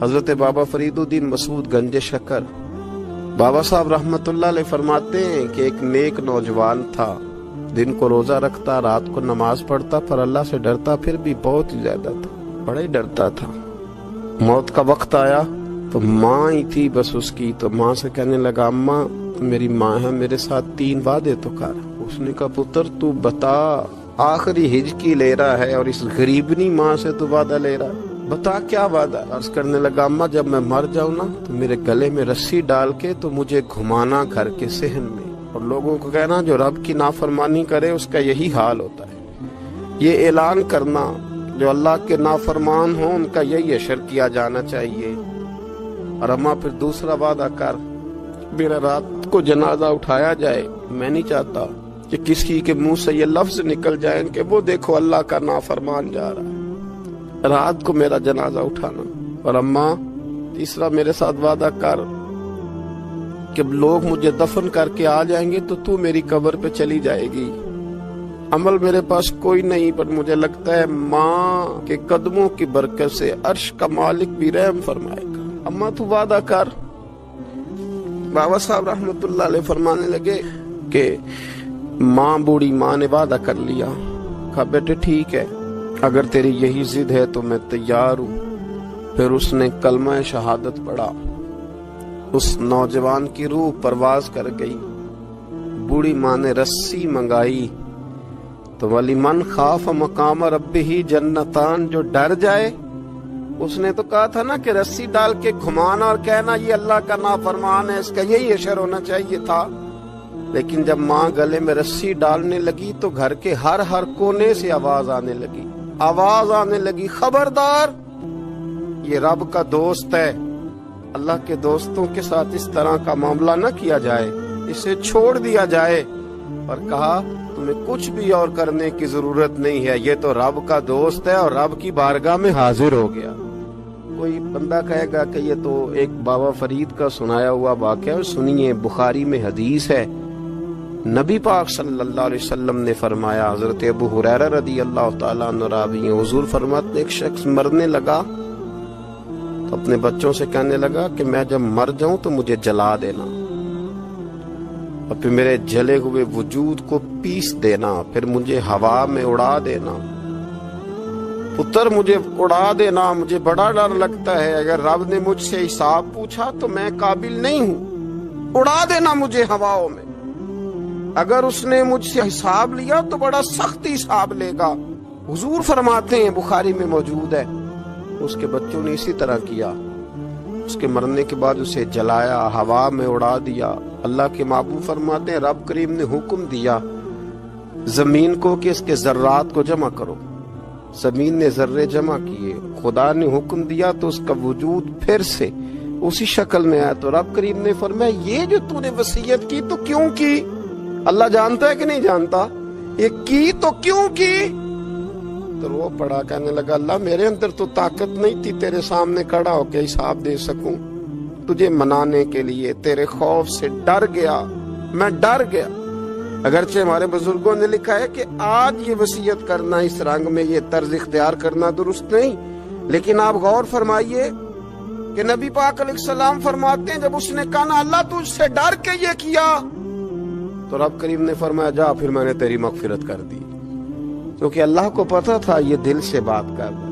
حضرت بابا فریدالدین مسعود گنج شکر بابا صاحب رحمتullah علیہ فرماتے ہیں کہ ایک نیک نوجوان تھا، دن کو روزہ رکھتا، رات کو نماز پڑھتا، پر اللہ سے ڈرتا پھر بھی بہت ہی زیادہ تھا، بڑا ہی ڈرتا تھا۔ موت کا وقت آیا تو ماں ہی تھی بس اس کی، تو ماں سے کہنے لگا اماں میری ماں ہے، میرے ساتھ 3 وعدے تو کر۔ اس نے کہا پتر تو بتا، آخری ہجکی لے رہا ہے اور اس غریبنی ماں سے تو وعدہ لے رہا ہے، بتا کیا وعدہ۔ عرض کرنے لگا اماں جب میں مر جاؤں نا تو میرے گلے میں رسی ڈال کے تو مجھے گھمانا گھر کے صحن میں، اور لوگوں کو کہنا جو رب کی نافرمانی کرے اس کا یہی حال ہوتا ہے۔ یہ اعلان کرنا جو اللہ کے نافرمان ہوں ان کا یہی اشر کیا جانا چاہیے۔ اور اماں پھر دوسرا وعدہ کر، میرا رات کو جنازہ اٹھایا جائے، میں نہیں چاہتا کہ کسی کے منہ سے یہ لفظ نکل جائیں کہ وہ دیکھو اللہ کا نافرمان جا رہا ہے، رات کو میرا جنازہ اٹھانا۔ اور اماں تیسرا میرے ساتھ وعدہ کر کہ لوگ مجھے دفن کر کے آ جائیں گے تو میری قبر پہ چلی جائے گی۔ عمل میرے پاس کوئی نہیں، پر مجھے لگتا ہے ماں کے قدموں کی برکت سے عرش کا مالک بھی رحم فرمائے گا، اماں تو وعدہ کر۔ بابا صاحب رحمتullah علیہ فرمانے لگے کہ ماں بوڑھی ماں نے وعدہ کر لیا، کہا بیٹے ٹھیک ہے اگر تیری یہی ضد ہے تو میں تیار ہوں۔ پھر اس نے کلمہ شہادت پڑھا، اس نوجوان کی روح پرواز کر گئی۔ بوڑھی ماں نے رسی منگائی تو وَلِمَنْ خَافَ مَقَامَ رَبِّهِ جنتان، جو ڈر جائے، اس نے تو کہا تھا نا کہ رسی ڈال کے گھمانا اور کہنا یہ اللہ کا نافرمان ہے، اس کا یہی اشر ہونا چاہیے تھا۔ لیکن جب ماں گلے میں رسی ڈالنے لگی تو گھر کے ہر کونے سے آواز آنے لگی خبردار یہ رب کا دوست ہے، اللہ کے دوستوں کے ساتھ اس طرح کا معاملہ نہ کیا جائے، اسے چھوڑ دیا جائے۔ اور کہا تمہیں کچھ بھی اور کرنے کی ضرورت نہیں ہے، یہ تو رب کا دوست ہے اور رب کی بارگاہ میں حاضر ہو گیا۔ کوئی بندہ کہے گا کہ یہ تو ایک بابا فرید کا سنایا ہوا واقعہ ہے، سنیے بخاری میں حدیث ہے، نبی پاک صلی اللہ علیہ وسلم نے فرمایا، حضرت ابو ہریرہ رضی اللہ تعالیٰ عنہ راوی ہیں، حضور فرماتے ایک شخص مرنے لگا تو اپنے بچوں سے کہنے لگا کہ میں جب مر جاؤں تو مجھے جلا دینا، اور پھر میرے جلے ہوئے وجود کو پیس دینا، پھر مجھے ہوا میں اڑا دینا۔ پتر مجھے اڑا دینا، مجھے بڑا ڈر لگتا ہے، اگر رب نے مجھ سے حساب پوچھا تو میں قابل نہیں ہوں، اڑا دینا مجھے ہواؤں میں۔ اگر اس نے مجھ سے حساب لیا تو بڑا سخت حساب لے گا۔ حضور فرماتے ہیں بخاری میں موجود ہے، اس کے بچوں نے اسی طرح کیا، اس کے مرنے کے بعد اسے جلایا، ہوا میں اڑا دیا۔ اللہ کے محبوب فرماتے ہیں رب کریم نے حکم دیا زمین کو کہ اس کے ذرات کو جمع کرو، زمین نے ذرے جمع کیے، خدا نے حکم دیا تو اس کا وجود پھر سے اسی شکل میں آیا۔ تو رب کریم نے فرمایا یہ جو تو نے وصیت کی تو کیوں کی؟ اللہ جانتا ہے کہ نہیں جانتا؟ یہ کی تو کیوں کی؟ تو وہ پڑا، کہنے لگا اللہ میرے اندر تو طاقت نہیں تھی تیرے سامنے کھڑا ہو کے حساب دے سکوں، تجھے منانے کے لیے تیرے خوف سے ڈر گیا، میں ڈر گیا۔ اگرچہ ہمارے بزرگوں نے لکھا ہے کہ آج یہ وصیت کرنا، اس رنگ میں یہ طرز اختیار کرنا درست نہیں، لیکن آپ غور فرمائیے کہ نبی پاک علیہ السلام فرماتے ہیں جب اس نے کہا نا اللہ تجھ سے ڈر کے یہ کیا، تو رب کریم نے فرمایا جا پھر میں نے تیری مغفرت کر دی، کیونکہ اللہ کو پتا تھا یہ دل سے بات کر رہا ہے۔